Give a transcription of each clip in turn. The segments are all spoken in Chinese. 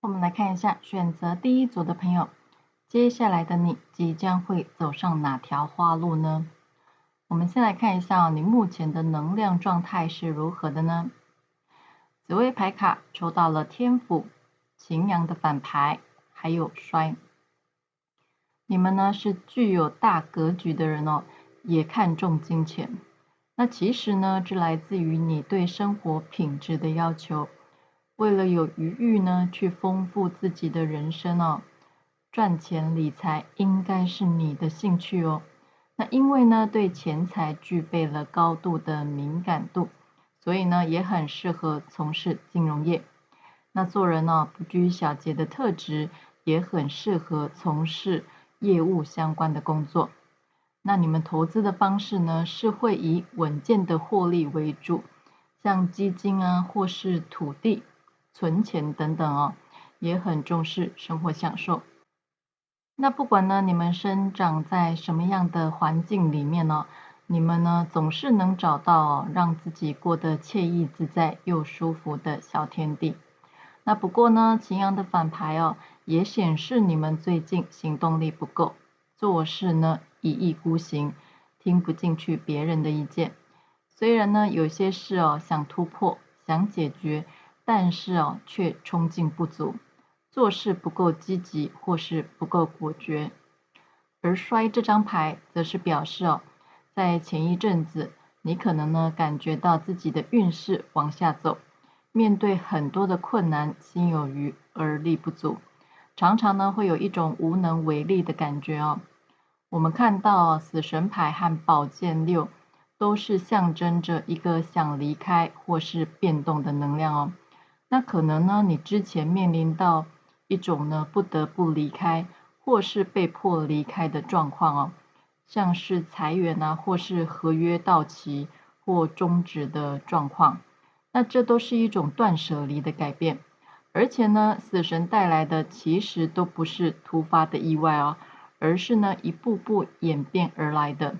我们来看一下，选择第一组的朋友，接下来的你即将会走上哪条花路呢？我们先来看一下你目前的能量状态是如何的呢？紫微牌卡抽到了天府、擎羊的反牌，还有衰。你们呢是具有大格局的人哦，也看重金钱。那其实呢，这来自于你对生活品质的要求。为了有余裕呢，去丰富自己的人生哦，赚钱理财应该是你的兴趣哦。那因为呢，对钱财具备了高度的敏感度，所以呢，也很适合从事金融业。那做人呢，不拘小节的特质，也很适合从事业务相关的工作。那你们投资的方式呢，是会以稳健的获利为主，像基金啊，或是土地、存钱等等哦，也很重视生活享受。那不管呢，你们生长在什么样的环境里面呢，你们呢总是能找到让自己过得惬意自在又舒服的小天地。那不过呢，擎羊的反牌哦，也显示你们最近行动力不够，做事呢一意孤行，听不进去别人的意见。虽然呢有些事哦想突破，想解决，但是哦却冲劲不足，做事不够积极或是不够果决。而衰这张牌则是表示哦，在前一阵子，你可能呢感觉到自己的运势往下走，面对很多的困难，心有余而力不足，常常呢会有一种无能为力的感觉哦。我们看到死神牌和宝剑六都是象征着一个想离开或是变动的能量哦。那可能呢，你之前面临到一种呢不得不离开或是被迫离开的状况哦，像是裁员啊，或是合约到期或终止的状况。那这都是一种断舍离的改变，而且呢，死神带来的其实都不是突发的意外哦，而是呢一步步演变而来的。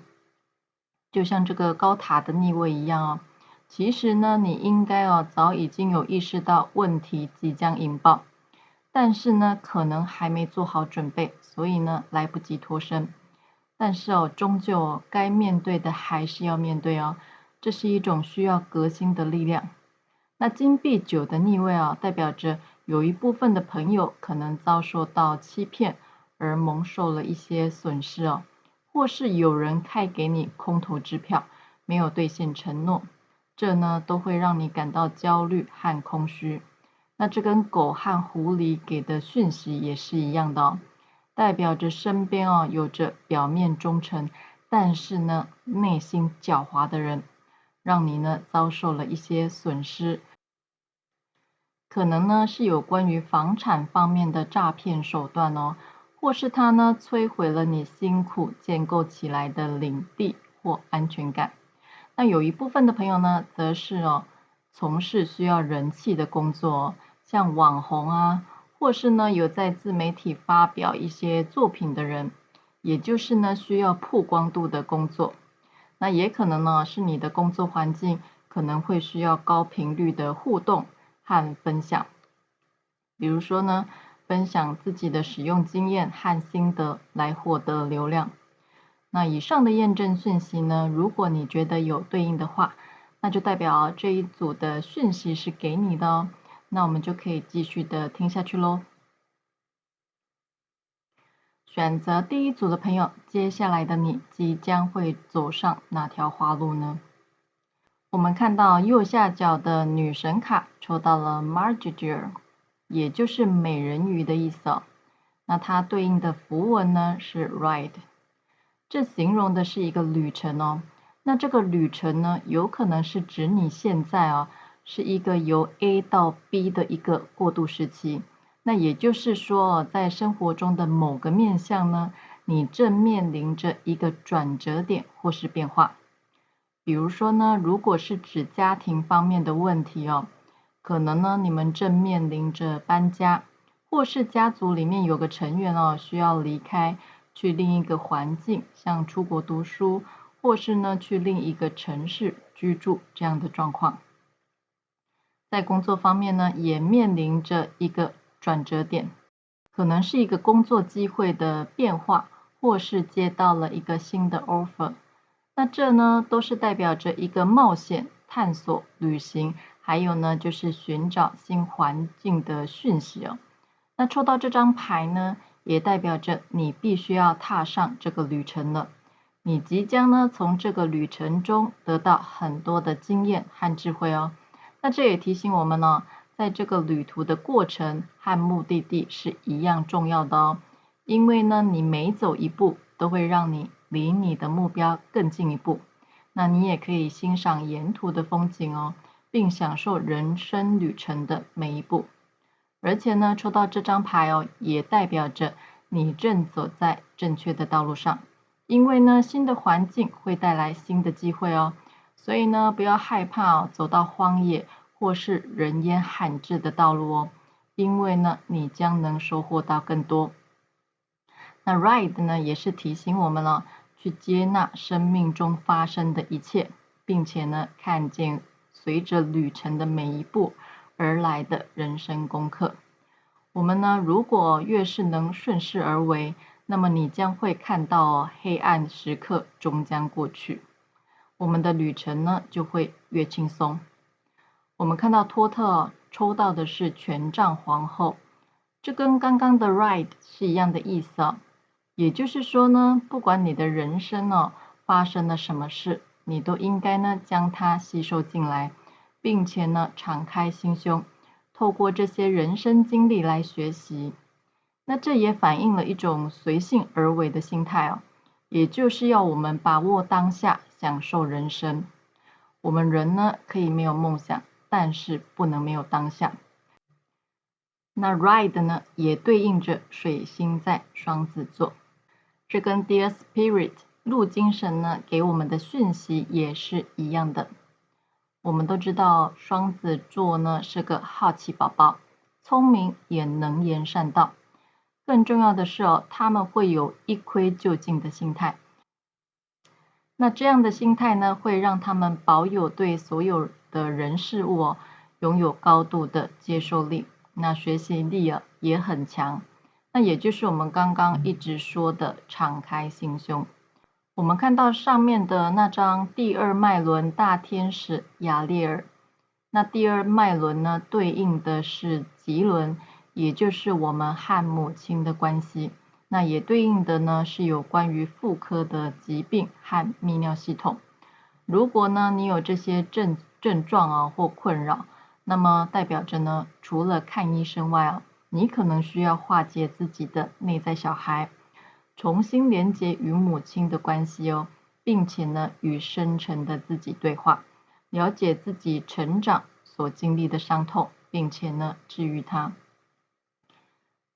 就像这个高塔的逆位一样哦，其实呢，你应该早已经有意识到问题即将引爆，但是呢，可能还没做好准备，所以呢，来不及脱身。但是终究该面对的还是要面对哦，这是一种需要革新的力量。那金币九的逆位代表着有一部分的朋友可能遭受到欺骗，而蒙受了一些损失哦，或是有人开给你空头支票，没有兑现承诺，这呢都会让你感到焦虑和空虚。那这跟狗和狐狸给的讯息也是一样的哦，代表着身边有着表面忠诚，但是呢内心狡猾的人，让你呢遭受了一些损失。可能呢是有关于房产方面的诈骗手段哦，或是他呢摧毁了你辛苦建构起来的领地或安全感。那有一部分的朋友呢，则是从事需要人气的工作哦，像网红啊，或是呢有在自媒体发表一些作品的人，也就是呢需要曝光度的工作。那也可能呢是你的工作环境可能会需要高频率的互动和分享，比如说呢，分享自己的使用经验和心得来获得流量。那以上的验证讯息呢，如果你觉得有对应的话，那就代表这一组的讯息是给你的哦。那我们就可以继续的听下去喽。选择第一组的朋友，接下来的你即将会走上哪条花路呢？我们看到右下角的女神卡抽到了 Margir， 也就是美人鱼的意思哦。那它对应的符文呢是 Ride， 这形容的是一个旅程哦。那这个旅程呢，有可能是指你现在是一个由 A 到 B 的一个过渡时期。那也就是说在生活中的某个面向呢，你正面临着一个转折点或是变化。比如说呢，如果是指家庭方面的问题哦，可能呢你们正面临着搬家，或是家族里面有个成员需要离开，去另一个环境，像出国读书，或是呢去另一个城市居住这样的状况。在工作方面呢，也面临着一个转折点，可能是一个工作机会的变化，或是接到了一个新的 offer。那这呢，都是代表着一个冒险、探索、旅行，还有呢，就是寻找新环境的讯息哦。那抽到这张牌呢，也代表着你必须要踏上这个旅程了。你即将呢，从这个旅程中得到很多的经验和智慧哦。那这也提醒我们呢，在这个旅途的过程和目的地是一样重要的哦。因为呢，你每走一步都会让你离你的目标更进一步。那你也可以欣赏沿途的风景哦，并享受人生旅程的每一步。而且呢，抽到这张牌哦，也代表着你正走在正确的道路上。因为呢，新的环境会带来新的机会哦，所以呢，不要害怕哦，走到荒野或是人烟罕至的道路哦，因为呢，你将能收获到更多。那 Ride 呢，也是提醒我们了，去接纳生命中发生的一切，并且呢，看见随着旅程的每一步而来的人生功课。我们呢，如果越是能顺势而为，那么你将会看到黑暗时刻终将过去，我们的旅程呢就会越轻松。我们看到托特抽到的是权杖皇后，这跟刚刚的 Ride 是一样的意思哦。也就是说呢，不管你的人生发生了什么事，你都应该呢将它吸收进来，并且呢敞开心胸，透过这些人生经历来学习。那这也反映了一种随性而为的心态哦，也就是要我们把握当下，享受人生。我们人呢可以没有梦想，但是不能没有当下。那 Ride 呢也对应着水星在双子座，这跟 Dear Spirit 陆精神呢给我们的讯息也是一样的。我们都知道双子座呢是个好奇宝宝，聪明也能言善道。更重要的是他们会有一窥就进的心态。那这样的心态呢，会让他们保有对所有的人事物拥有高度的接受力，那学习力也很强。那也就是我们刚刚一直说的敞开心胸。我们看到上面的那张第二脉轮大天使雅列尔，那第二脉轮呢对应的是脐轮，也就是我们和母亲的关系。那也对应的呢是有关于妇科的疾病和泌尿系统。如果呢你有这些症状或困扰，那么代表着呢除了看医生外你可能需要化解自己的内在小孩，重新连接与母亲的关系并且呢与深层的自己对话，了解自己成长所经历的伤痛，并且呢治愈它。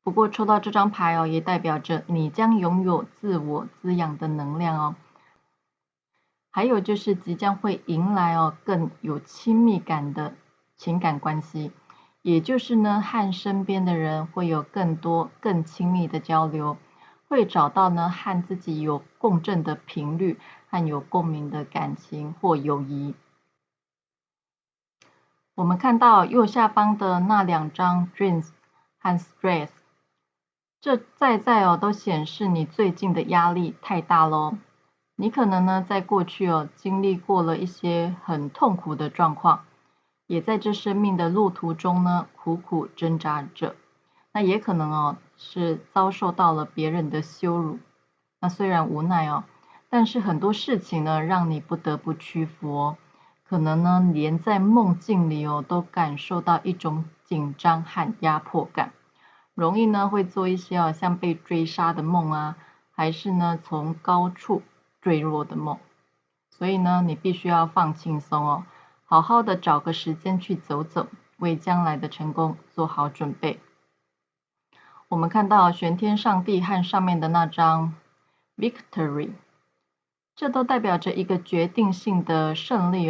不过抽到这张牌也代表着你将拥有自我滋养的能量还有就是即将会迎来更有亲密感的情感关系，也就是呢和身边的人会有更多更亲密的交流，会找到呢和自己有共振的频率和有共鸣的感情或友谊。我们看到右下方的那两张 Dreams 和 Stress， 这在都显示你最近的压力太大咯。你可能呢在过去经历过了一些很痛苦的状况，也在这生命的路途中呢苦苦挣扎着。那也可能是遭受到了别人的羞辱。那虽然无奈但是很多事情呢让你不得不屈服可能呢连在梦境里都感受到一种紧张和压迫感，容易呢会做一些像被追杀的梦还是呢从高处坠落的梦。所以呢你必须要放轻松好好的找个时间去走走，为将来的成功做好准备。我们看到玄天上帝和上面的那张 Victory， 这都代表着一个决定性的胜利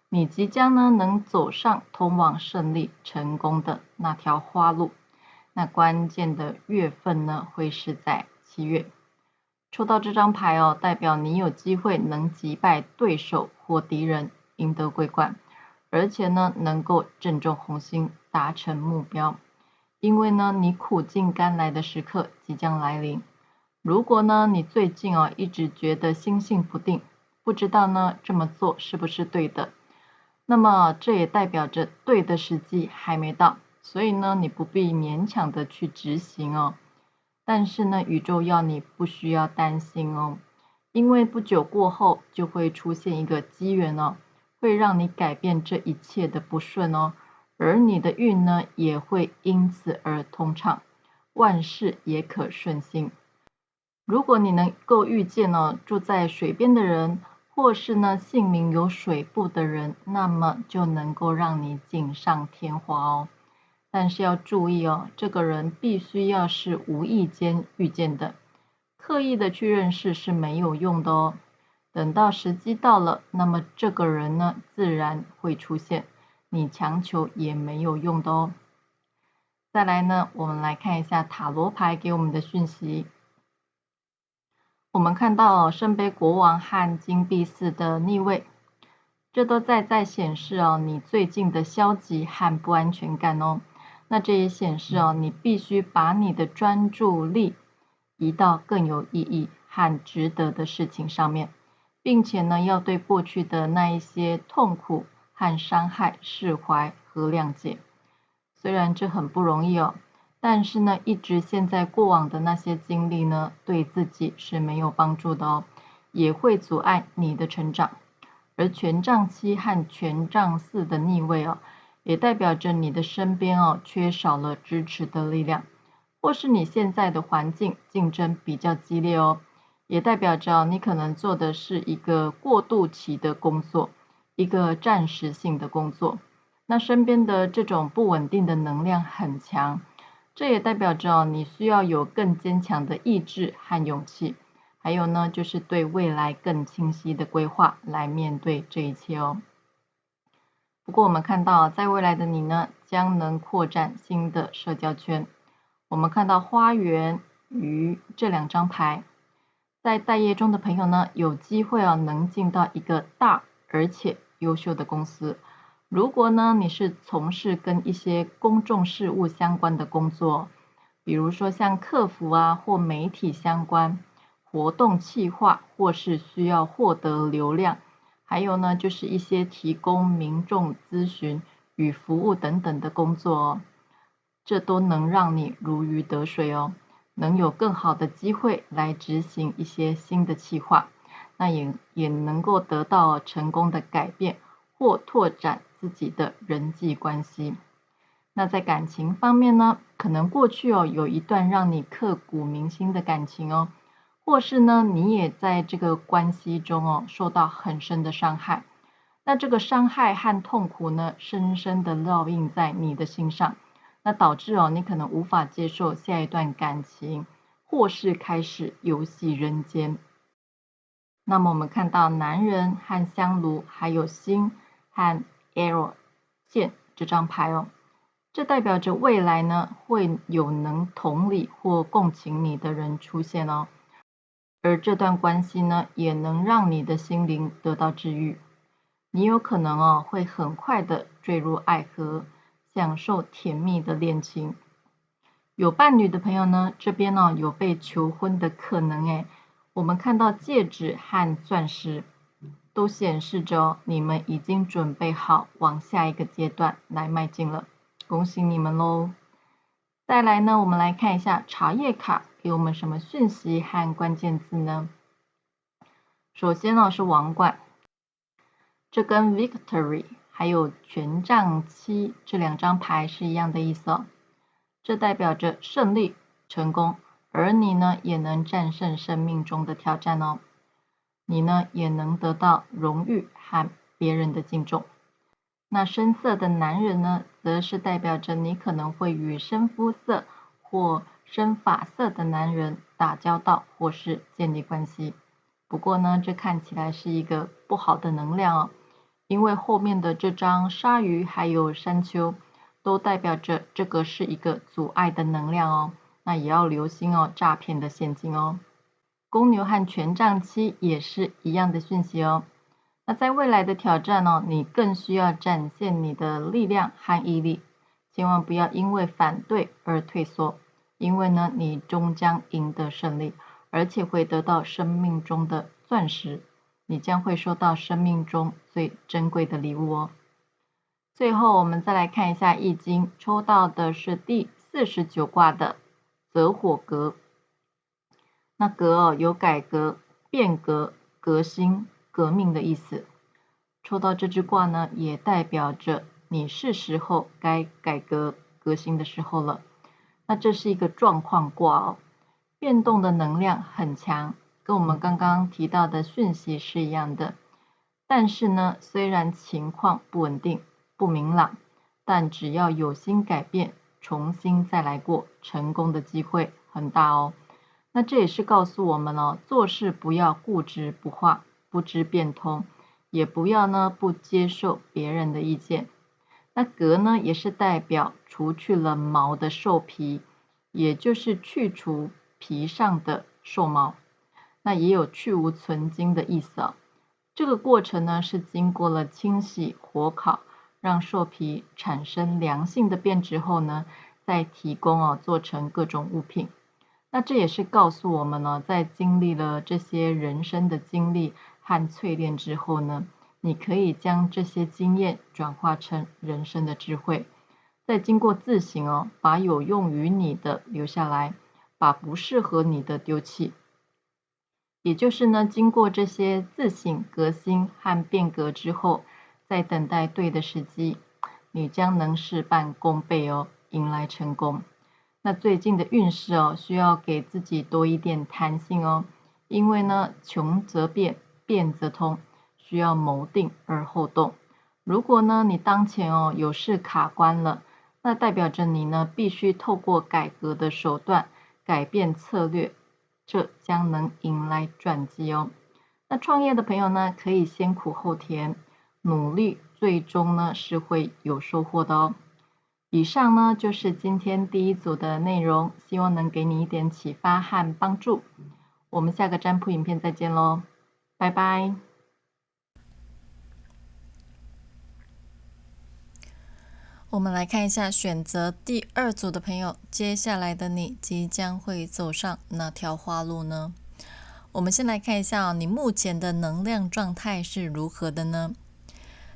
你即将呢能走上通往胜利成功的那条花路。那关键的月份呢会是在7月。抽到这张牌代表你有机会能击败对手或敌人，赢得桂冠，而且呢能够正中红心，达成目标。因为呢，你苦尽甘来的时刻即将来临。如果呢，你最近一直觉得心性不定，不知道呢这么做是不是对的，那么这也代表着对的时机还没到，所以呢，你不必勉强的去执行哦。但是呢，宇宙要你不需要担心哦，因为不久过后就会出现一个机缘哦，会让你改变这一切的不顺哦，而你的运呢也会因此而通畅，万事也可顺心。如果你能够遇见住在水边的人，或是呢姓名有水部的人，那么就能够让你锦上添花哦。但是要注意哦，这个人必须要是无意间遇见的，刻意的去认识是没有用的哦。等到时机到了，那么这个人呢自然会出现，你强求也没有用的哦。再来呢，我们来看一下塔罗牌给我们的讯息。我们看到圣杯国王和金币四的逆位，这都在显示你最近的消极和不安全感哦。那这也显示你必须把你的专注力移到更有意义和值得的事情上面，并且呢，要对过去的那一些痛苦和伤害释怀和谅解。虽然这很不容易哦。但是呢，一直陷在过往的那些经历呢，对自己是没有帮助的哦，也会阻碍你的成长。而权杖七和权杖四的逆位也代表着你的身边缺少了支持的力量，或是你现在的环境竞争比较激烈哦，也代表着你可能做的是一个过渡期的工作，一个暂时性的工作。那身边的这种不稳定的能量很强。这也代表着你需要有更坚强的意志和勇气，还有呢，就是对未来更清晰的规划来面对这一切哦。不过我们看到，在未来的你呢，将能扩展新的社交圈。我们看到花园、鱼这两张牌，在待业中的朋友呢，有机会能进到一个大而且优秀的公司。如果呢，你是从事跟一些公众事务相关的工作，比如说像客服或媒体相关、活动企划，或是需要获得流量，还有呢，就是一些提供民众咨询与服务等等的工作哦，这都能让你如鱼得水哦，能有更好的机会来执行一些新的企划，那也能够得到成功的改变或拓展自己的人际关系。那在感情方面呢，可能过去有一段让你刻骨铭心的感情哦，或是呢你也在这个关系中受到很深的伤害。那这个伤害和痛苦呢，深深的烙印在你的心上，那导致你可能无法接受下一段感情，或是开始游戏人间。那么我们看到男人和香炉，还有星和 arrow 剑这张牌哦，这代表着未来呢会有能同理或共情你的人出现哦，而这段关系呢也能让你的心灵得到治愈。你有可能会很快的坠入爱河，享受甜蜜的恋情。有伴侣的朋友呢，这边有被求婚的可能诶。我们看到戒指和钻石都显示着你们已经准备好往下一个阶段来迈进了，恭喜你们喽！再来呢，我们来看一下茶叶卡给我们什么讯息和关键字呢？首先是王冠，这跟 victory 还有权杖七这两张牌是一样的意思哦。这代表着胜利、成功，而你呢也能战胜生命中的挑战哦。你呢也能得到荣誉和别人的敬重。那深色的男人呢，则是代表着你可能会与深肤色或深发色的男人打交道，或是建立关系。不过呢，这看起来是一个不好的能量哦，因为后面的这张鲨鱼还有山丘都代表着这个是一个阻碍的能量哦，那也要留心诈骗的陷阱哦。公牛和权杖七也是一样的讯息哦。那在未来的挑战你更需要展现你的力量和毅力，千万不要因为反对而退缩，因为呢，你终将赢得胜利，而且会得到生命中的钻石，你将会收到生命中最珍贵的礼物哦。最后我们再来看一下易经，抽到的是第49卦的泽火革。那革有改革、变革、革新、革命的意思。抽到这支卦呢，也代表着你是时候该改革革新的时候了。那这是一个状况卦哦，变动的能量很强，跟我们刚刚提到的讯息是一样的。但是呢，虽然情况不稳定、不明朗，但只要有心改变，重新再来过，成功的机会很大哦。那这也是告诉我们哦，做事不要固执不化、不知变通，也不要呢不接受别人的意见。那革呢，也是代表除去了毛的兽皮，也就是去除皮上的兽毛。那也有去无存精的意思哦。这个过程呢，是经过了清洗、火烤，让兽皮产生良性的变质后呢，再提供做成各种物品。那这也是告诉我们呢，在经历了这些人生的经历和淬炼之后呢，你可以将这些经验转化成人生的智慧，再经过自省把有用于你的留下来，把不适合你的丢弃。也就是呢，经过这些自省、革新和变革之后，在等待对的时机，你将能事半功倍哦，迎来成功。那最近的运势需要给自己多一点弹性哦，因为呢，穷则变，变则通，需要谋定而后动。如果呢，你当前有事卡关了，那代表着你呢，必须透过改革的手段，改变策略，这将能迎来转机哦。那创业的朋友呢，可以先苦后甜，努力最终呢是会有收获的哦。以上呢就是今天第一组的内容，希望能给你一点启发和帮助。我们下个占卜影片再见咯，拜拜。我们来看一下选择第2组的朋友，接下来的你即将会走上哪条花路呢？我们先来看一下你目前的能量状态是如何的呢？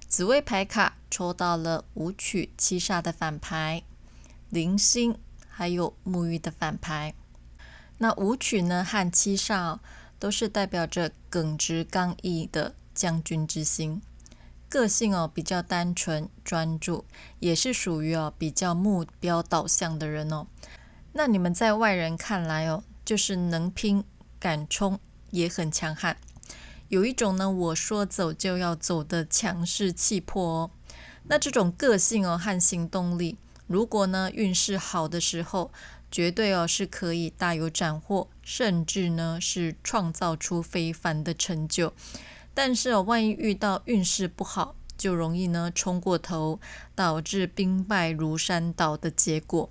紫微牌卡抽到了武曲、七煞的反牌、零星还有沐浴的反牌。那武曲呢和七煞都是代表着耿直刚毅的将军之心，个性比较单纯专注，也是属于比较目标导向的人哦。那你们在外人看来就是能拼敢冲，也很强悍，有一种呢我说走就要走的强势气魄哦。那这种个性和行动力，如果呢运势好的时候，绝对是可以大有斩获，甚至呢是创造出非凡的成就。但是万一遇到运势不好，就容易呢冲过头，导致兵败如山倒的结果。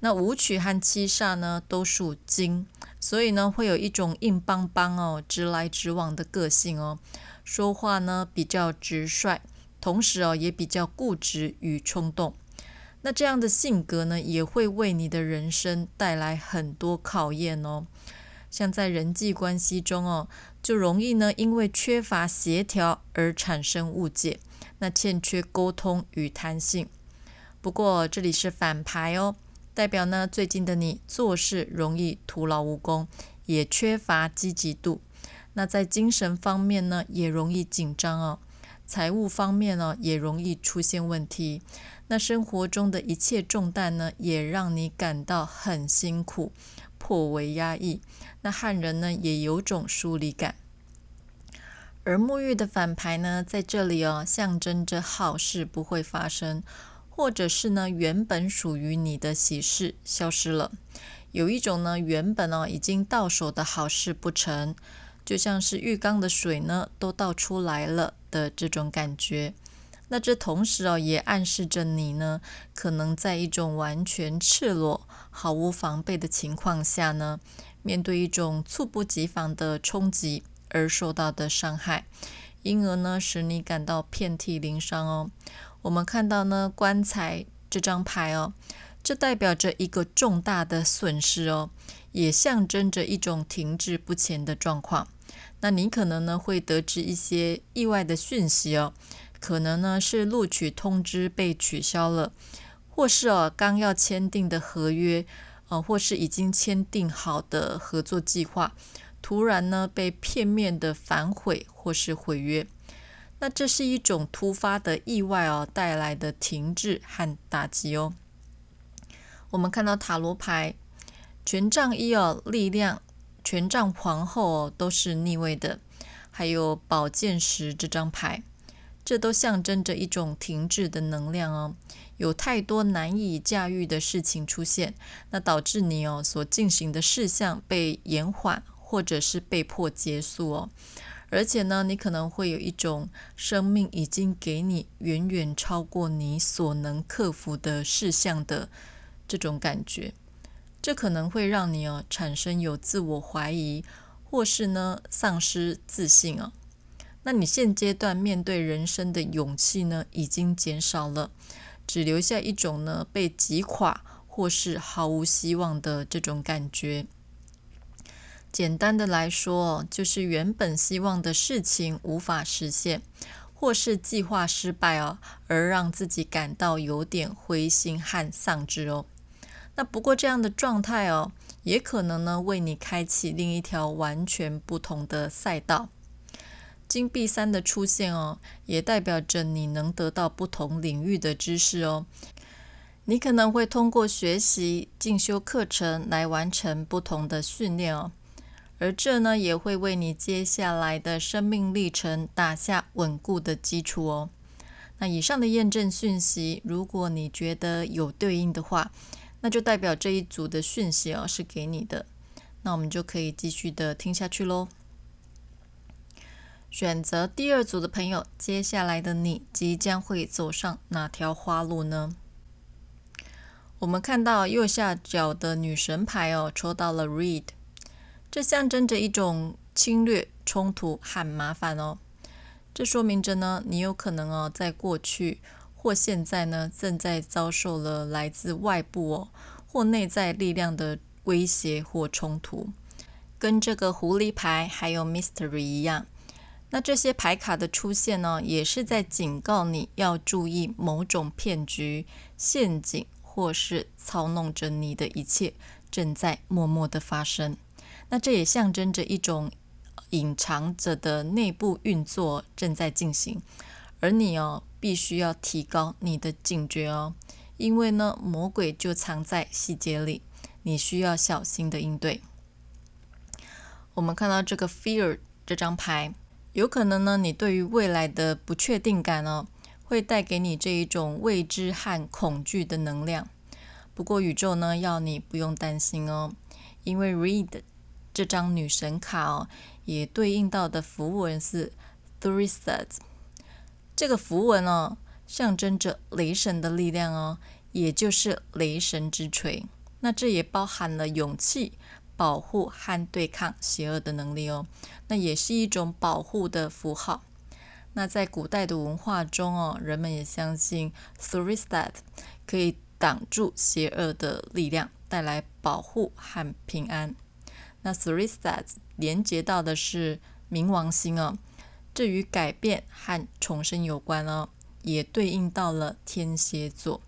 那武曲和七煞呢都属金，所以呢会有一种硬邦邦直来直往的个性哦，说话呢比较直率，同时也比较固执与冲动。那这样的性格呢也会为你的人生带来很多考验哦。像在人际关系中就容易呢因为缺乏协调而产生误解，那欠缺沟通与弹性。不过这里是反牌哦，代表呢最近的你做事容易徒劳无功，也缺乏积极度。那在精神方面呢也容易紧张财务方面也容易出现问题。那生活中的一切重担呢也让你感到很辛苦，颇为压抑。那汉人呢也有种疏离感。而沐浴的反牌呢在这里象征着好事不会发生，或者是呢原本属于你的喜事消失了，有一种呢原本已经到手的好事不成，就像是浴缸的水呢都倒出来了的这种感觉。那这同时也暗示着你呢可能在一种完全赤裸毫无防备的情况下呢，面对一种猝不及防的冲击而受到的伤害，因而呢使你感到遍体鳞伤哦。我们看到呢棺材这张牌哦，这代表着一个重大的损失哦，也象征着一种停滞不前的状况。那你可能呢会得知一些意外的讯息哦，可能呢是录取通知被取消了，或是刚要签订的合约，或是已经签订好的合作计划，突然呢被片面的反悔或是毁约。那这是一种突发的意外带来的停滞和打击哦。我们看到塔罗牌权杖一力量，权杖皇后都是逆位的，还有宝剑十这张牌，这都象征着一种停滞的能量哦，有太多难以驾驭的事情出现，那导致你所进行的事项被延缓，或者是被迫结束哦。而且呢，你可能会有一种生命已经给你远远超过你所能克服的事项的这种感觉，这可能会让你产生有自我怀疑，或是呢丧失自信哦。那你现阶段面对人生的勇气呢已经减少了，只留下一种呢被击垮或是毫无希望的这种感觉。简单的来说，就是原本希望的事情无法实现，或是计划失败而让自己感到有点灰心和丧志哦。那不过这样的状态也可能呢为你开启另一条完全不同的赛道。金币三的出现也代表着你能得到不同领域的知识哦。你可能会通过学习、进修课程来完成不同的训练哦。而这呢，也会为你接下来的生命历程打下稳固的基础哦。那以上的验证讯息，如果你觉得有对应的话，那就代表这一组的讯息是给你的。那我们就可以继续的听下去咯。选择第二组的朋友，接下来的你即将会走上哪条花路呢？我们看到右下角的女神牌抽到了 Read。这象征着一种侵略、冲突和麻烦哦。这说明着呢，你有可能在过去或现在呢，正在遭受了来自外部或内在力量的威胁或冲突。跟这个狐狸牌还有 Mystery 一样，那这些牌卡的出现呢，也是在警告你要注意某种骗局、陷阱或是操弄着你的一切正在默默的发生。那这也象征着一种隐藏着的内部运作正在进行，而你必须要提高你的警觉哦，因为呢，魔鬼就藏在细节里，你需要小心的应对。我们看到这个 Fear 这张牌，有可能呢，你对于未来的不确定感会带给你这一种未知和恐惧的能量。不过宇宙呢，要你不用担心哦，因为 Read这张女神卡也对应到的符文是 Thurisaz。 这个符文象征着雷神的力量也就是雷神之锤。那这也包含了勇气、保护和对抗邪恶的能力那也是一种保护的符号。那在古代的文化中人们也相信 Thurisaz 可以挡住邪恶的力量，带来保护和平安。那 Thurisaz 连接到的是冥王星这与改变和重生有关也对应到了天蝎座。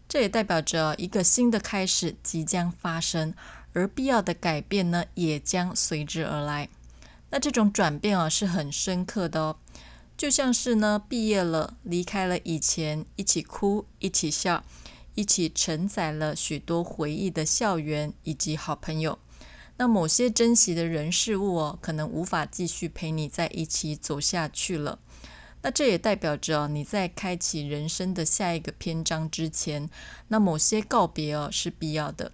这也代表着一个新的开始即将发生，而必要的改变呢，也将随之而来。那这种转变是很深刻的就像是呢毕业了，离开了以前一起哭、一起笑、一起承载了许多回忆的校园以及好朋友。那某些珍惜的人事物可能无法继续陪你在一起走下去了。那这也代表着你在开启人生的下一个篇章之前，那某些告别是必要的。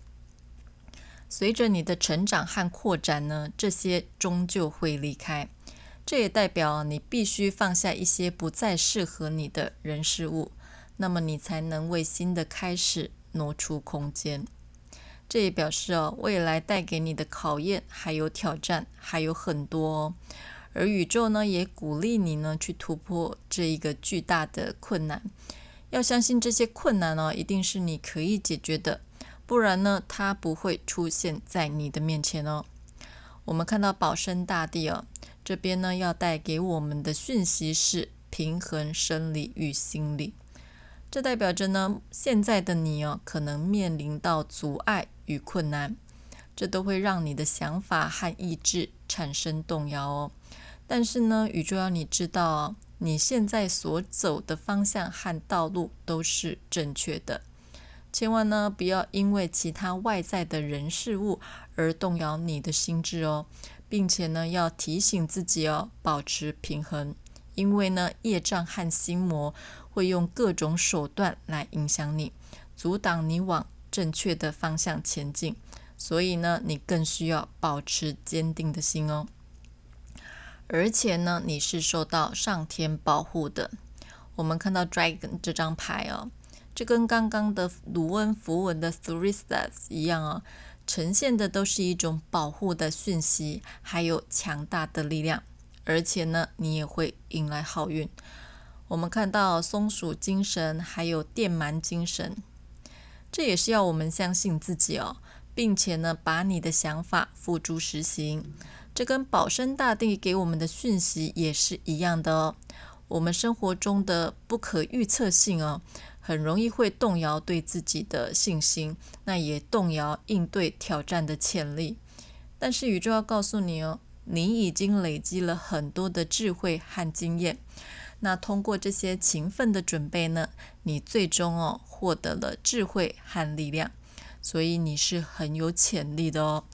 随着你的成长和扩展呢，这些终究会离开。这也代表你必须放下一些不再适合你的人事物，那么你才能为新的开始挪出空间。这也表示未来带给你的考验还有挑战还有很多而宇宙呢也鼓励你呢去突破这一个巨大的困难，要相信这些困难一定是你可以解决的，不然呢，它不会出现在你的面前哦。我们看到保生大帝这边呢要带给我们的讯息是平衡生理与心理。这代表着呢，现在的你可能面临到阻碍与困难，这都会让你的想法和意志产生动摇哦。但是呢，宇宙要你知道你现在所走的方向和道路都是正确的。千万呢，不要因为其他外在的人事物而动摇你的心智哦，并且呢，要提醒自己保持平衡。因为呢，业障和心魔会用各种手段来影响你，阻挡你往正确的方向前进。所以呢，你更需要保持坚定的心哦。而且呢，你是受到上天保护的。我们看到 Dragon 这张牌这跟刚刚的卢恩符文的 Three Stars 一样呈现的都是一种保护的讯息，还有强大的力量。而且呢，你也会迎来好运。我们看到松鼠精神，还有电鳗精神，这也是要我们相信自己并且呢，把你的想法付诸实行。这跟保生大帝给我们的讯息也是一样的我们生活中的不可预测性很容易会动摇对自己的信心，那也动摇应对挑战的潜力。但是宇宙要告诉你你已经累积了很多的智慧和经验，那通过这些勤奋的准备呢，你最终获得了智慧和力量，所以你是很有潜力的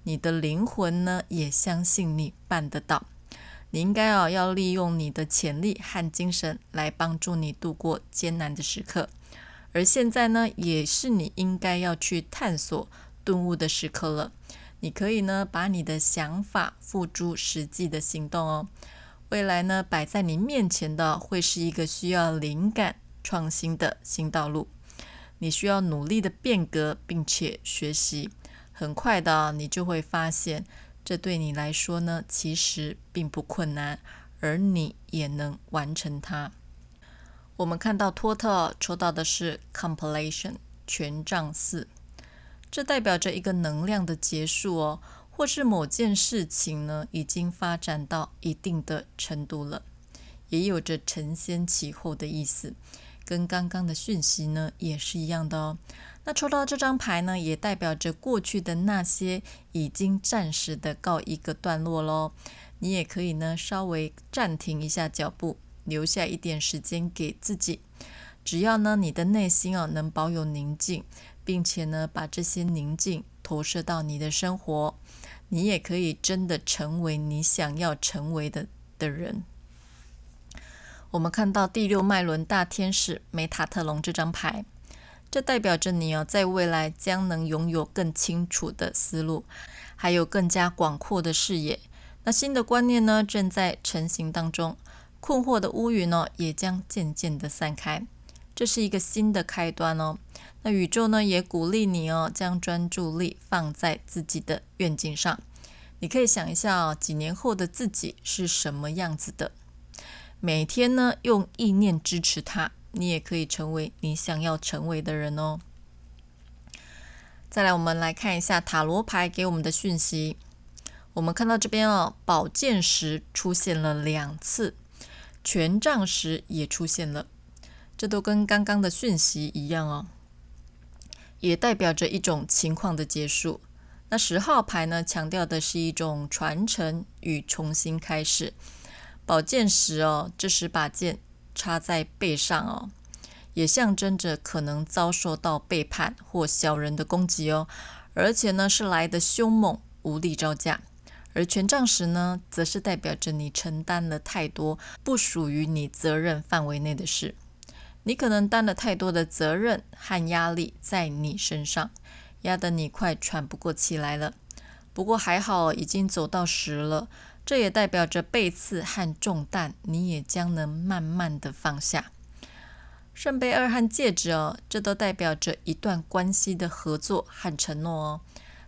你的灵魂呢也相信你办得到。你应该要利用你的潜力和精神来帮助你度过艰难的时刻，而现在呢，也是你应该要去探索顿悟的时刻了。你可以呢，把你的想法付诸实际的行动未来呢，摆在你面前的会是一个需要灵感创新的新道路。你需要努力的变革，并且学习。很快的你就会发现，这对你来说呢，其实并不困难，而你也能完成它。我们看到托特抽到的是 Completion 权杖4，这代表着一个能量的结束或是某件事情呢已经发展到一定的程度了，也有着承先启后的意思，跟刚刚的讯息呢也是一样的那抽到这张牌呢，也代表着过去的那些已经暂时的告一个段落咯。你也可以呢稍微暂停一下脚步，留下一点时间给自己。只要呢你的内心能保有宁静，并且呢把这些宁静投射到你的生活，你也可以真的成为你想要成为的人。我们看到第6脉轮大天使梅塔特隆这张牌，这代表着你在未来将能拥有更清楚的思路，还有更加广阔的视野。那新的观念呢正在成型当中，困惑的乌云也将渐渐的散开。这是一个新的开端那宇宙呢也鼓励你将专注力放在自己的愿景上。你可以想一下几年后的自己是什么样子的，每天呢用意念支持它，你也可以成为你想要成为的人再来我们来看一下塔罗牌给我们的讯息。我们看到这边宝剑十出现了2次，权杖十也出现了，这都跟刚刚的讯息一样也代表着一种情况的结束。那10号牌呢，强调的是一种传承与重新开始。宝剑十这10把剑插在背上也象征着可能遭受到背叛或小人的攻击而且呢是来的凶猛，无力招架。而权杖十呢，则是代表着你承担了太多不属于你责任范围内的事。你可能担了太多的责任和压力在你身上，压得你快喘不过气来了。不过还好已经走到10了，这也代表着背刺和重担你也将能慢慢的放下。圣杯2和戒指这都代表着一段关系的合作和承诺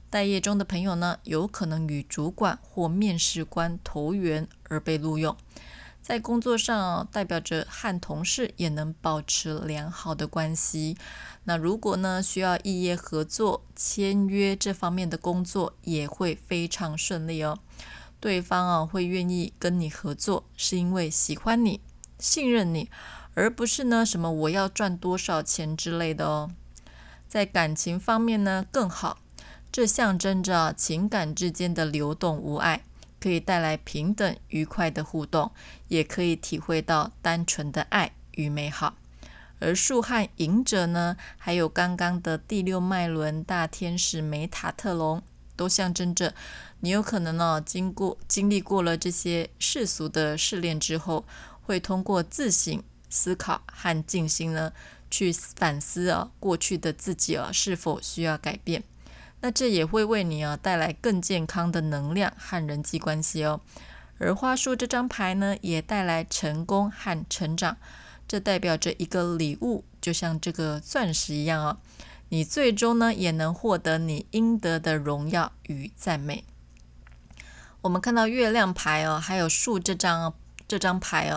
待业中的朋友呢，有可能与主管或面试官投缘而被录用。在工作上代表着和同事也能保持良好的关系。那如果呢需要异业合作、签约这方面的工作也会非常顺利哦。对方会愿意跟你合作，是因为喜欢你、信任你，而不是呢什么我要赚多少钱之类的哦。在感情方面呢更好，这象征着情感之间的流动无碍，可以带来平等愉快的互动，也可以体会到单纯的爱与美好。而树和隐者呢，还有刚刚的第六脉轮大天使梅塔特隆，都象征着你有可能经历过了这些世俗的试炼之后，会通过自省、思考和静心呢，去反思过去的自己是否需要改变。那这也会为你带来更健康的能量和人际关系哦。而花束这张牌呢，也带来成功和成长，这代表着一个礼物，就像这个钻石一样哦。你最终呢，也能获得你应得的荣耀与赞美。我们看到月亮牌还有树这张牌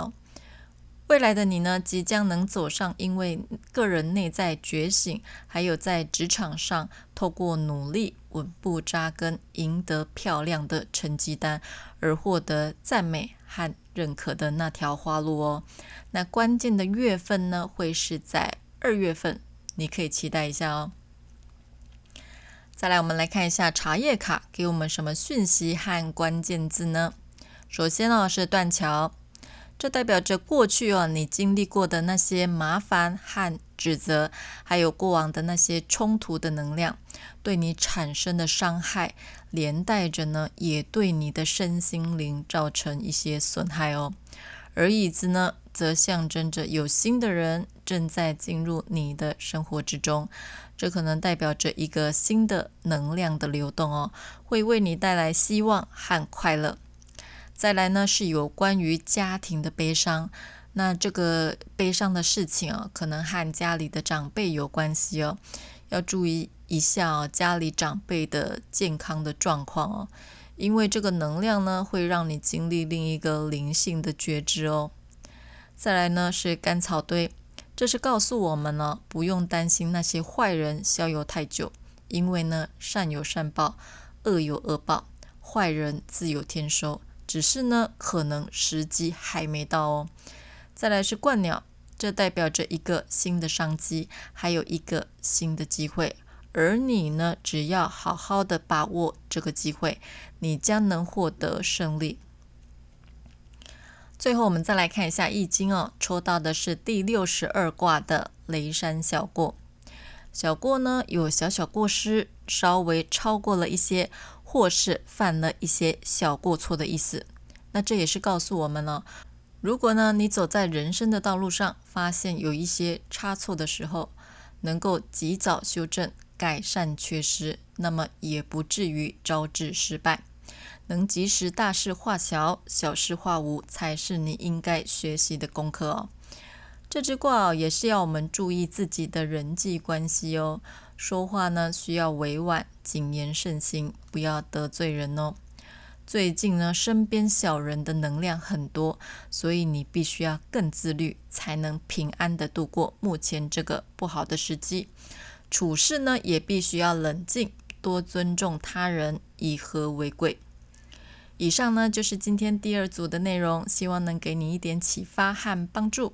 未来的你呢，即将能走上因为个人内在觉醒，还有在职场上透过努力稳步扎根，赢得漂亮的成绩单，而获得赞美和认可的那条花路哦。那关键的月份呢，会是在2月份，你可以期待一下哦。再来，我们来看一下茶叶卡给我们什么讯息和关键字呢？首先是断桥，这代表着过去你经历过的那些麻烦和指责，还有过往的那些冲突的能量，对你产生的伤害，连带着呢，也对你的身心灵造成一些损害哦。而椅子呢，则象征着有新的人正在进入你的生活之中，这可能代表着一个新的能量的流动哦，会为你带来希望和快乐。再来呢，是有关于家庭的悲伤，那这个悲伤的事情可能和家里的长辈有关系哦，要注意一下家里长辈的健康的状况哦。因为这个能量呢，会让你经历另一个灵性的觉知哦。再来呢是干草堆，这是告诉我们呢，不用担心那些坏人逍遥太久，因为呢，善有善报，恶有恶报，坏人自有天收，只是呢，可能时机还没到哦。再来是鹳鸟，这代表着一个新的商机，还有一个新的机会。而你呢，只要好好的把握这个机会，你将能获得胜利。最后我们再来看一下易经抽到的是第62卦的雷山小过。小过呢，有小小过失，稍微超过了一些，或是犯了一些小过错的意思。那这也是告诉我们如果呢你走在人生的道路上，发现有一些差错的时候，能够及早修正改善缺失，那么也不至于招致失败。能及时大事化小，小事化无，才是你应该学习的功课哦。这支卦也是要我们注意自己的人际关系哦。说话呢需要委婉，谨言慎行，不要得罪人哦。最近呢身边小人的能量很多，所以你必须要更自律，才能平安的度过目前这个不好的时机。处事呢也必须要冷静，多尊重他人，以和为贵。以上呢就是今天第2组的内容，希望能给你一点启发和帮助。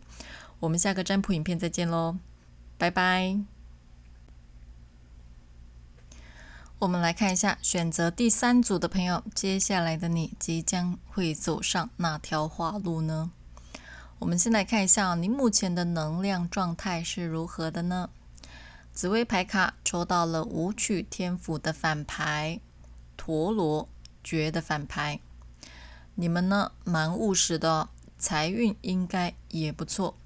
我们下个占卜影片再见咯，拜拜。我们来看一下选择第3组的朋友，接下来的你即将会走上哪条花路呢？我们先来看一下你目前的能量状态是如何的呢？紫微牌卡抽到了武曲天府的反牌，陀螺诀的反牌。你们呢蛮务实的财运应该也不错，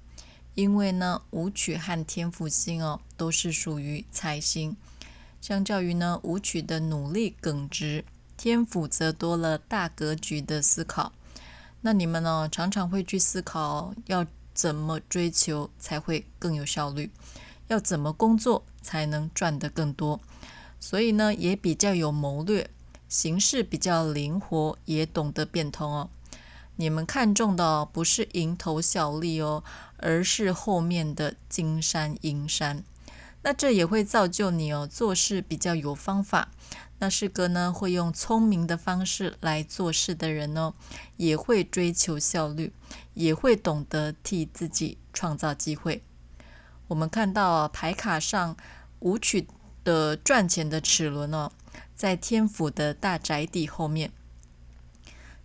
因为呢武曲和天府星都是属于财星，相较于呢武曲的努力耿直，天府则多了大格局的思考。那你们呢常常会去思考要怎么追求才会更有效率，要怎么工作才能赚得更多，所以呢也比较有谋略，行事比较灵活，也懂得变通哦。你们看重的不是蝇头小利哦，而是后面的金山银山。那这也会造就你做事比较有方法。那是个呢会用聪明的方式来做事的人也会追求效率，也会懂得替自己创造机会。我们看到牌卡上武曲的赚钱的齿轮在天府的大宅邸后面，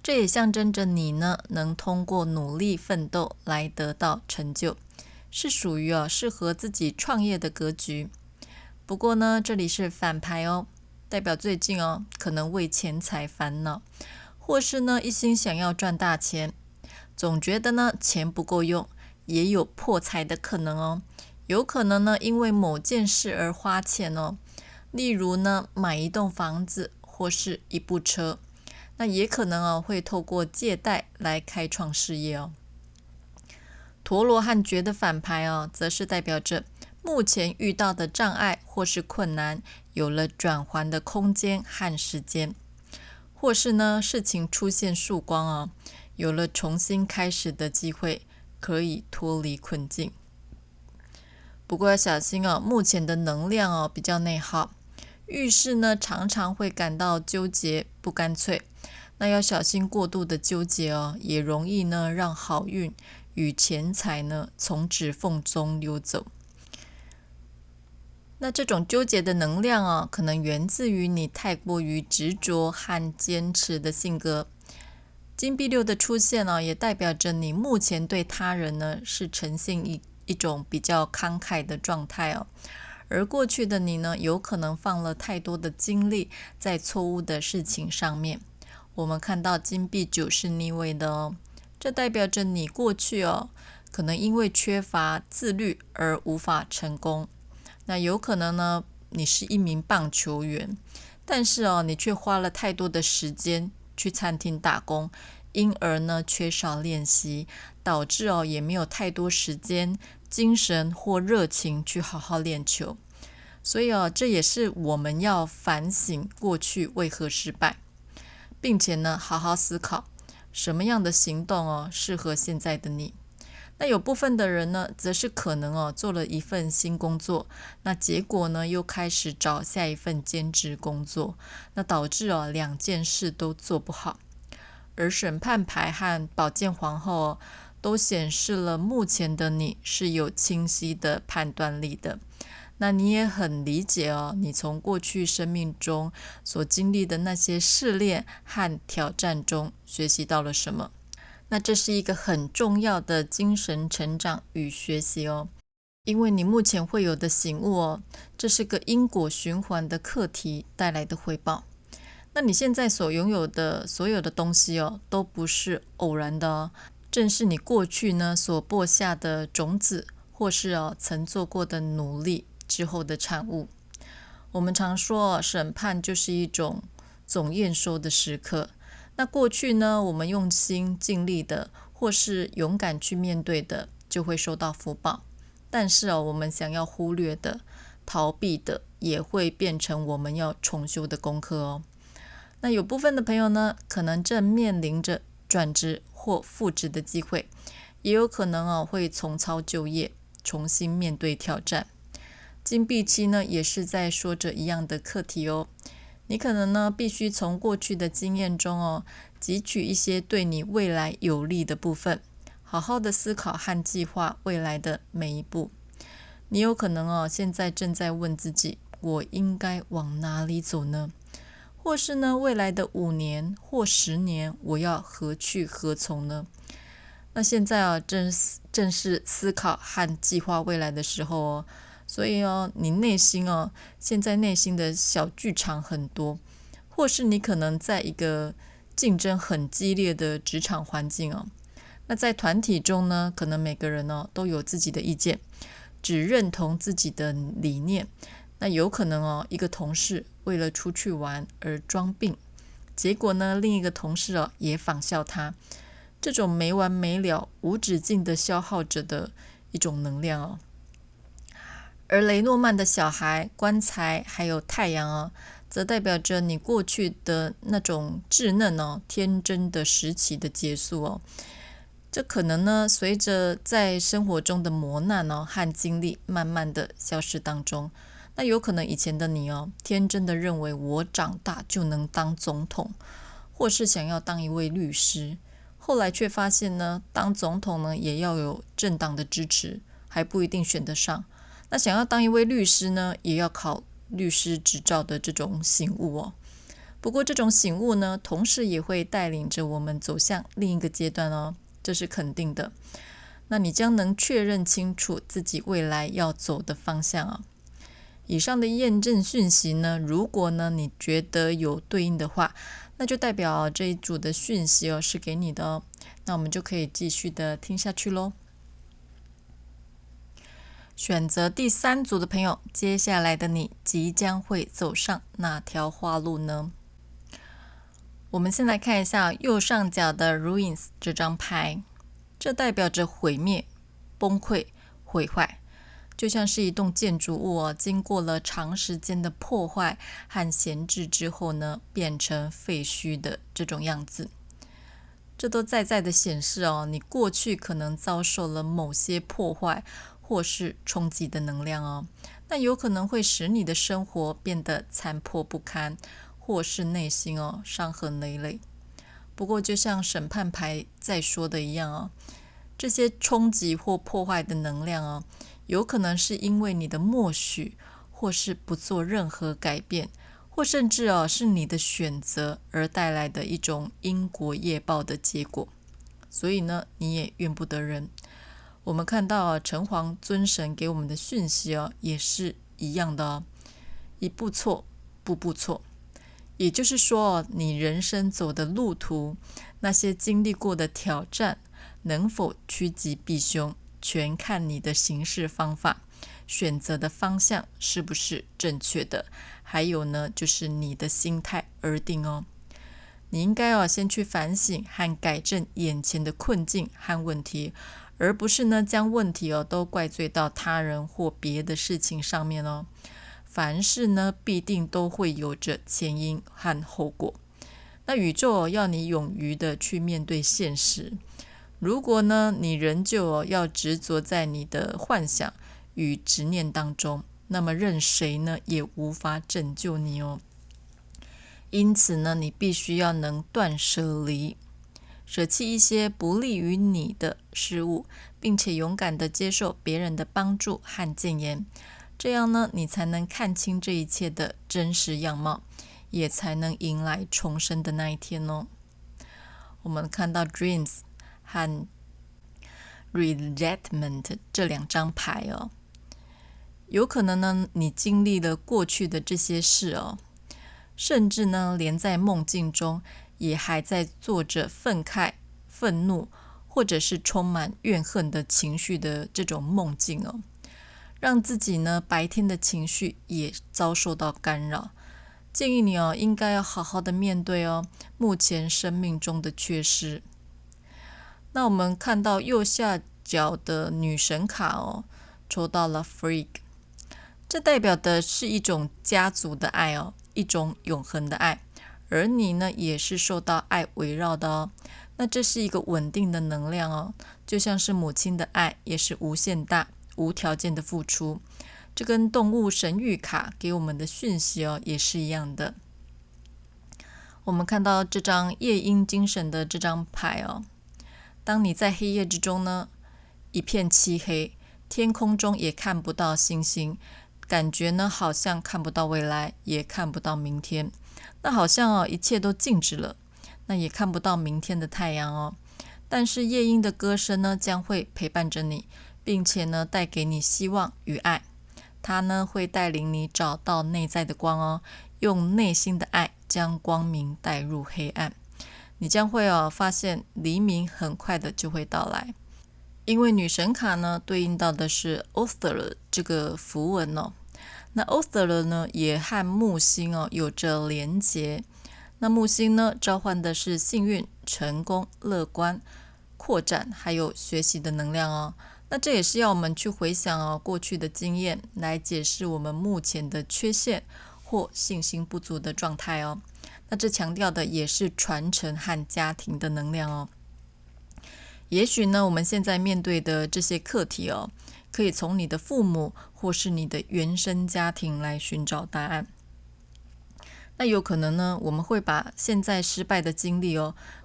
这也象征着你呢能通过努力奋斗来得到成就，是属于适合自己创业的格局。不过呢，这里是反牌代表最近可能为钱财烦恼，或是呢一心想要赚大钱，总觉得呢钱不够用，也有破财的可能有可能呢因为某件事而花钱例如呢买一栋房子或是一部车，那也可能会透过借贷来开创事业陀螺和爵的反牌则是代表着目前遇到的障碍或是困难有了转圜的空间和时间，或是呢事情出现曙光有了重新开始的机会，可以脱离困境。不过要小心目前的能量比较内耗，遇事呢常常会感到纠结不干脆，那要小心过度的纠结也容易呢让好运与钱财呢从指缝中溜走。那这种纠结的能量可能源自于你太过于执着和坚持的性格。金币六的出现也代表着你目前对他人呢是呈现一种比较慷慨的状态而过去的你呢有可能放了太多的精力在错误的事情上面。我们看到金币九是逆位的这代表着你过去可能因为缺乏自律而无法成功。那有可能呢你是一名棒球员，但是你却花了太多的时间去餐厅打工，因而呢缺少练习，导致也没有太多时间、精神或热情去好好练球。所以这也是我们要反省过去为何失败，并且呢好好思考什么样的行动适合现在的你。那有部分的人呢则是可能做了一份新工作，那结果呢又开始找下一份兼职工作，那导致两件事都做不好。而审判牌和宝剑皇后都显示了目前的你是有清晰的判断力的，那你也很理解你从过去生命中所经历的那些试炼和挑战中学习到了什么。那这是一个很重要的精神成长与学习因为你目前会有的醒悟这是个因果循环的课题带来的回报。那你现在所拥有的所有的东西都不是偶然的正是你过去呢所播下的种子，或是曾做过的努力之后的产物。我们常说审判就是一种总验收的时刻。那过去呢我们用心尽力的或是勇敢去面对的就会收到福报，但是我们想要忽略的逃避的也会变成我们要重修的功课那有部分的朋友呢可能正面临着转职或复职的机会，也有可能会重操旧业，重新面对挑战。金币七呢也是在说着一样的课题你可能呢必须从过去的经验中汲取一些对你未来有利的部分，好好的思考和计划未来的每一步。你有可能现在正在问自己，我应该往哪里走呢？或是呢未来的5年或10年我要何去何从呢？那现在正是思考和计划未来的时候所以你内心现在内心的小剧场很多，或是你可能在一个竞争很激烈的职场环境那在团体中呢可能每个人都有自己的意见，只认同自己的理念。那有可能一个同事为了出去玩而装病，结果呢另一个同事也仿效他，这种没完没了无止境的消耗着的一种能量而雷诺曼的小孩、棺材还有太阳哦，则代表着你过去的那种稚嫩哦、天真的时期的结束哦。这可能呢，随着在生活中的磨难哦和经历，慢慢的消失当中。那有可能以前的你哦，天真的认为我长大就能当总统，或是想要当一位律师，后来却发现呢，当总统呢也要有政党的支持，还不一定选得上。那想要当一位律师呢，也要考律师执照的这种醒悟哦。不过这种醒悟呢，同时也会带领着我们走向另一个阶段哦，这是肯定的。那你将能确认清楚自己未来要走的方向啊。以上的验证讯息呢，如果呢你觉得有对应的话，那就代表这一组的讯息哦是给你的哦。那我们就可以继续的听下去咯。选择第3组的朋友，接下来的你即将会走上哪条花路呢？我们先来看一下右上角的 Ruins 这张牌，这代表着毁灭、崩溃、毁坏，就像是一栋建筑物哦，经过了长时间的破坏和闲置之后呢，变成废墟的这种样子。这都在的显示哦，你过去可能遭受了某些破坏或是冲击的能量哦，那有可能会使你的生活变得残破不堪，或是内心哦伤痕累累。不过就像审判牌在说的一样哦，这些冲击或破坏的能量哦，有可能是因为你的默许，或是不做任何改变，或甚至是你的选择而带来的一种因果业报的结果。所以呢，你也怨不得人。我们看到城隍尊神给我们的讯息也是一样的哦，一步错，步步错。也就是说，你人生走的路途，那些经历过的挑战，能否趋吉避凶，全看你的行事方法，选择的方向是不是正确的，还有呢，就是你的心态而定哦。你应该先去反省和改正眼前的困境和问题，而不是呢将问题都怪罪到他人或别的事情上面哦。凡事呢必定都会有着前因和后果。那宇宙要你勇于的去面对现实。如果呢你仍旧要执着在你的幻想与执念当中，那么任谁呢也无法拯救你哦。因此呢，你必须要能断舍离，舍弃一些不利于你的事物，并且勇敢地接受别人的帮助和建言。这样呢，你才能看清这一切的真实样貌，也才能迎来重生的那一天哦。我们看到 Dreams 和 Resentment 这2张牌哦，有可能呢，你经历了过去的这些事哦，甚至呢，连在梦境中也还在做着愤慨、愤怒，或者是充满怨恨的情绪的这种梦境哦，让自己呢白天的情绪也遭受到干扰。建议你应该要好好的面对目前生命中的缺失。那我们看到右下角的女神卡抽到了 Freak， 这代表的是一种家族的爱一种永恒的爱，而你呢也是受到爱围绕的那这是一个稳定的能量就像是母亲的爱也是无限大、无条件的付出。这跟动物神谕卡给我们的讯息也是一样的。我们看到这张夜莺精神的这张牌当你在黑夜之中呢，一片漆黑，天空中也看不到星星，感觉呢好像看不到未来，也看不到明天。那好像一切都静止了，那也看不到明天的太阳但是夜莺的歌声呢将会陪伴着你，并且呢带给你希望与爱。它呢会带领你找到内在的光用内心的爱将光明带入黑暗。你将会发现黎明很快的就会到来。因为女神卡呢对应到的是 Other 这个符文那 Other 呢也和木星有着连结。那木星呢召唤的是幸运、成功、乐观、扩展还有学习的能量那这也是要我们去回想过去的经验，来解释我们目前的缺陷或信心不足的状态哦。那这强调的也是传承和家庭的能量哦。也许呢，我们现在面对的这些课题哦，可以从你的父母或是你的原生家庭来寻找答案。那有可能呢，我们会把现在失败的经历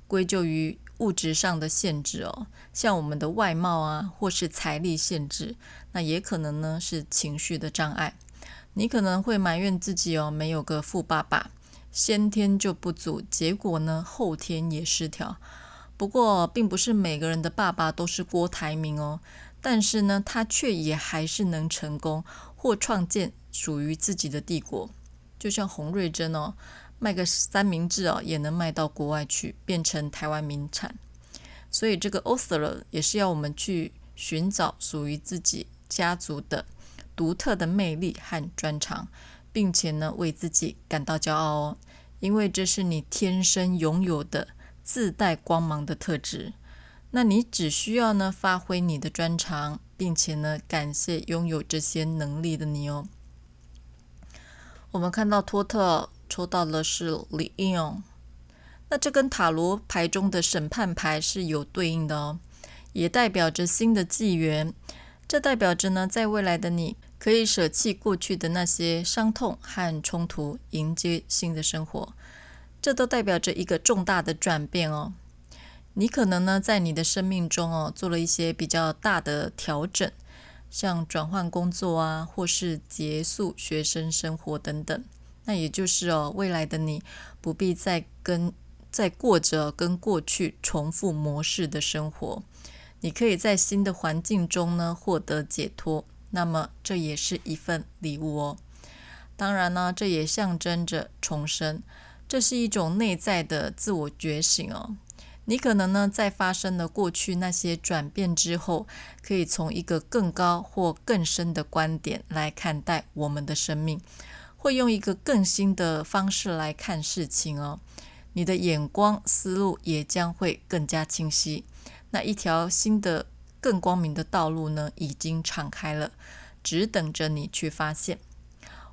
归咎于物质上的限制像我们的外貌啊，或是财力限制。那也可能呢是情绪的障碍。你可能会埋怨自己没有个富爸爸，先天就不足，结果呢后天也失调。不过并不是每个人的爸爸都是郭台铭但是呢他却也还是能成功或创建属于自己的帝国。就像洪瑞珍卖个三明治也能卖到国外去，变成台湾名产。所以这个 author 也是要我们去寻找属于自己家族的独特的魅力和专长，并且呢为自己感到骄傲因为这是你天生拥有的自带光芒的特质。那你只需要呢发挥你的专长，并且呢感谢拥有这些能力的你我们看到托特抽到的是 Leon， 那这跟塔罗牌中的审判牌是有对应的也代表着新的纪元。这代表着呢，在未来的你可以舍弃过去的那些伤痛和冲突，迎接新的生活。这都代表着一个重大的转变你可能呢，在你的生命中做了一些比较大的调整，像转换工作啊，或是结束学生生活等等。那也就是未来的你不必再过着跟过去重复模式的生活，你可以在新的环境中呢获得解脱。那么这也是一份礼物当然呢，这也象征着重生，这是一种内在的自我觉醒你可能呢，在发生了过去那些转变之后，可以从一个更高或更深的观点来看待我们的生命，会用一个更新的方式来看事情你的眼光、思路也将会更加清晰。那一条新的、更光明的道路呢，已经敞开了，只等着你去发现。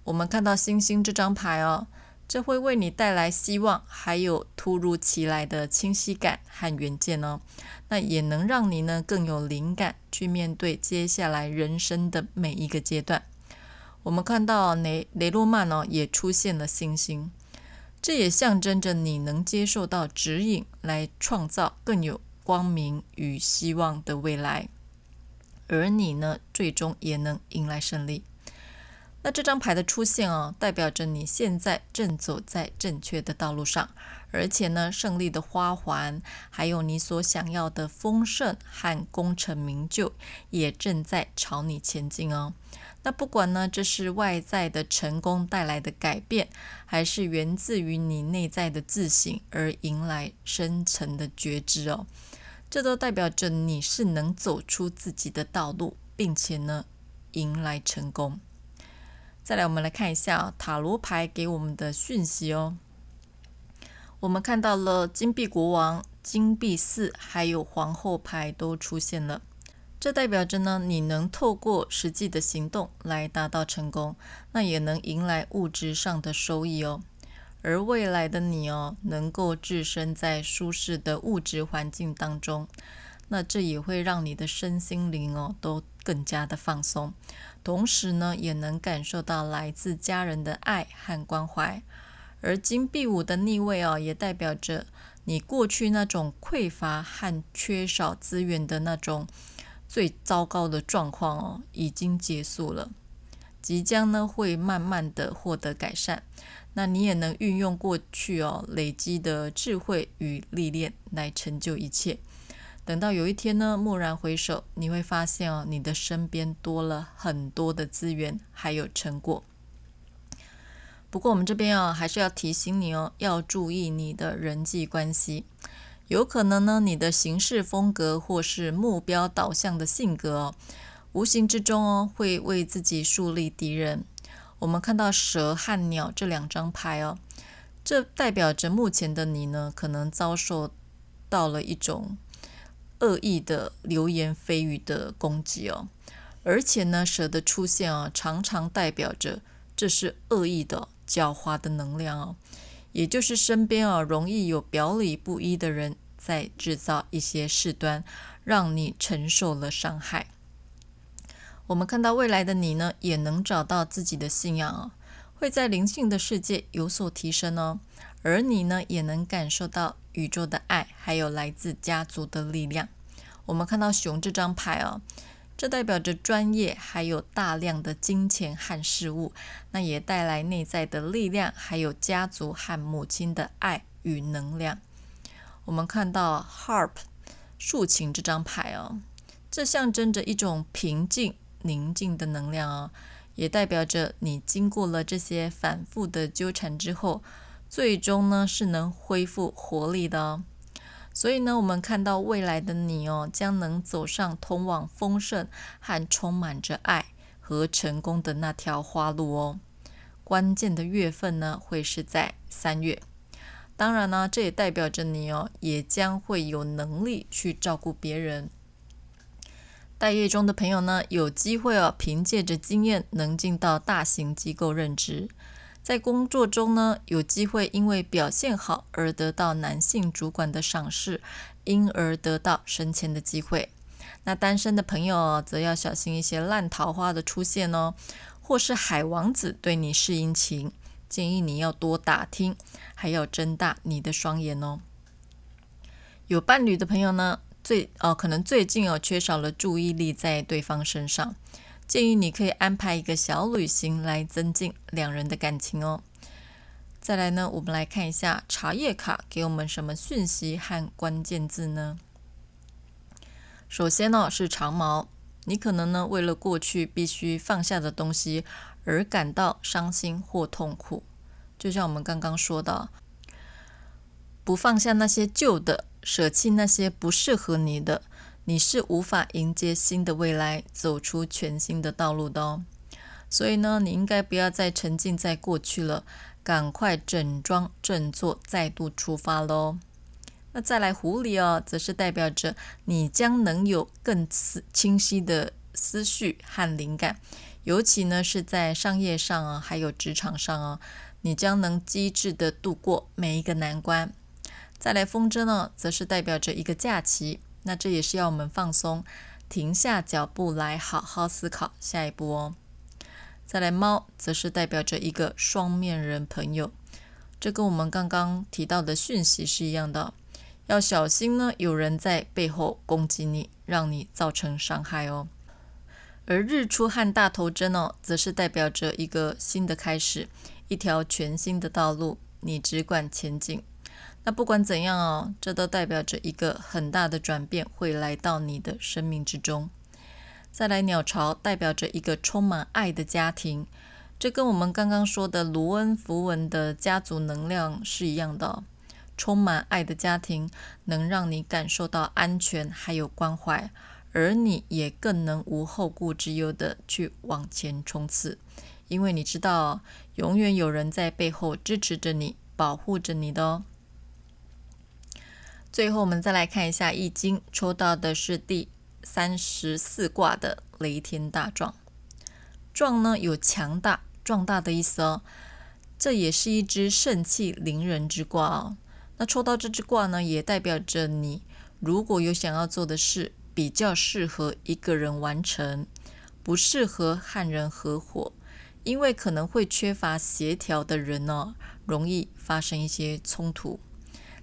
我们看到星星这张牌这会为你带来希望，还有突如其来的清晰感和远见那也能让你呢更有灵感去面对接下来人生的每一个阶段。我们看到雷诺曼也出现了星星，这也象征着你能接受到指引，来创造更有光明与希望的未来，而你呢最终也能迎来胜利。那这张牌的出现代表着你现在正走在正确的道路上，而且呢，胜利的花环，还有你所想要的丰盛和功成名就，也正在朝你前进那不管呢，这是外在的成功带来的改变，还是源自于你内在的自省而迎来深层的觉知这都代表着你是能走出自己的道路，并且呢，迎来成功。再来我们来看一下塔罗牌给我们的讯息我们看到了金币国王、金币四还有皇后牌都出现了，这代表着呢你能透过实际的行动来达到成功，那也能迎来物质上的收益而未来的你能够置身在舒适的物质环境当中，那这也会让你的身心灵都更加的放松，同时呢也能感受到来自家人的爱和关怀。而金币五的逆位也代表着你过去那种匮乏和缺少资源的那种最糟糕的状况已经结束了，即将呢会慢慢的获得改善。那你也能运用过去累积的智慧与历练来成就一切。等到有一天呢，蓦然回首，你会发现你的身边多了很多的资源还有成果。不过我们这边还是要提醒你要注意你的人际关系。有可能呢，你的行事风格或是目标导向的性格无形之中会为自己树立敌人。我们看到蛇和鸟这两张牌这代表着目前的你呢，可能遭受到了一种恶意的流言蜚语的攻击哦。而且呢，蛇的出现常常代表着这是恶意的、狡猾的能量哦，也就是身边容易有表里不一的人在制造一些事端，让你承受了伤害。我们看到未来的你呢，也能找到自己的信仰会在灵性的世界有所提升哦。而你呢，也能感受到宇宙的爱，还有来自家族的力量。我们看到熊这张牌这代表着专业，还有大量的金钱和事物，那也带来内在的力量，还有家族和母亲的爱与能量。我们看到 Harp 竖琴这张牌这象征着一种平静、宁静的能量也代表着你经过了这些反复的纠缠之后，最终呢是能恢复活力的所以呢，我们看到未来的你将能走上通往丰盛和充满着爱和成功的那条花路关键的月份呢，会是在3月。当然呢，这也代表着你也将会有能力去照顾别人。待业中的朋友呢，有机会凭借着经验能进到大型机构任职。在工作中呢，有机会因为表现好而得到男性主管的赏识，因而得到升迁的机会。那单身的朋友则要小心一些烂桃花的出现或是海王子对你示殷勤，建议你要多打听，还要睁大你的双眼有伴侣的朋友呢，可能最近缺少了注意力在对方身上，建议你可以安排一个小旅行来增进两人的感情再来呢，我们来看一下茶叶卡给我们什么讯息和关键字呢？首先是长矛，你可能呢为了过去必须放下的东西而感到伤心或痛苦，就像我们刚刚说的，不放下那些旧的，舍弃那些不适合你的，你是无法迎接新的未来，走出全新的道路的所以呢，你应该不要再沉浸在过去了，赶快整装振作，再度出发咯。那再来狐狸则是代表着你将能有更清晰的思绪和灵感，尤其呢是在商业上还有职场上你将能机智的度过每一个难关。再来风筝则是代表着一个假期，那这也是要我们放松，停下脚步来好好思考下一步再来猫则是代表着一个双面人朋友，这跟我们刚刚提到的讯息是一样的要小心呢，有人在背后攻击你，让你造成伤害而日出和大头针则是代表着一个新的开始，一条全新的道路，你只管前进。那不管怎样这都代表着一个很大的转变会来到你的生命之中。再来鸟巢代表着一个充满爱的家庭，这跟我们刚刚说的卢恩符文的家族能量是一样的充满爱的家庭能让你感受到安全还有关怀，而你也更能无后顾之忧的去往前冲刺，因为你知道永远有人在背后支持着你，保护着你的最后我们再来看一下易经，抽到的是第34卦的雷天大壮。壮呢有强大壮大的意思这也是一只盛气凌人之卦那抽到这只卦呢，也代表着你如果有想要做的事，比较适合一个人完成，不适合和人合伙，因为可能会缺乏协调的人容易发生一些冲突。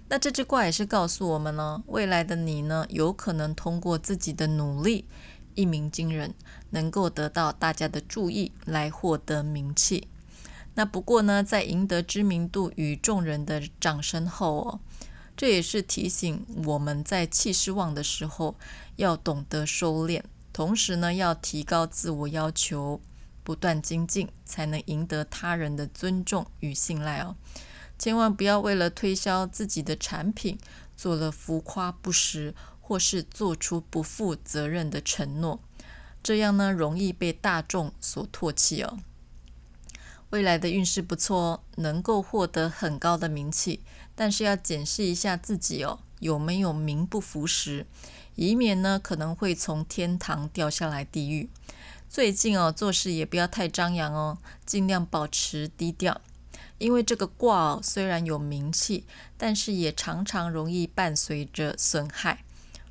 那这只卦也是告诉我们未来的你呢，有可能通过自己的努力，一鸣惊人，能够得到大家的注意，来获得名气。那不过呢，在赢得知名度与众人的掌声后这也是提醒我们在气势旺的时候，要懂得收敛，同时呢，要提高自我要求，不断精进，才能赢得他人的尊重与信赖千万不要为了推销自己的产品，做了浮夸不实，或是做出不负责任的承诺，这样呢，容易被大众所唾弃未来的运势不错哦，能够获得很高的名气，但是要检视一下自己哦，有没有名不符实，以免呢可能会从天堂掉下来地狱。最近哦，做事也不要太张扬哦，尽量保持低调。因为这个卦哦，虽然有名气，但是也常常容易伴随着损害。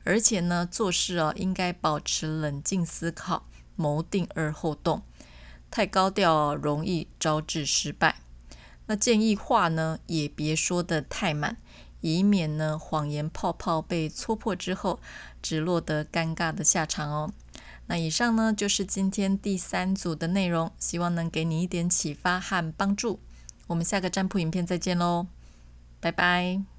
而且呢，做事哦应该保持冷静思考，谋定而后动。太高调哦，容易招致失败。那建议话呢，也别说得太满，以免呢谎言泡泡被戳破之后，只落得尴尬的下场哦。那以上呢就是今天第3组的内容，希望能给你一点启发和帮助。我们下个占卜影片再见喽，拜拜。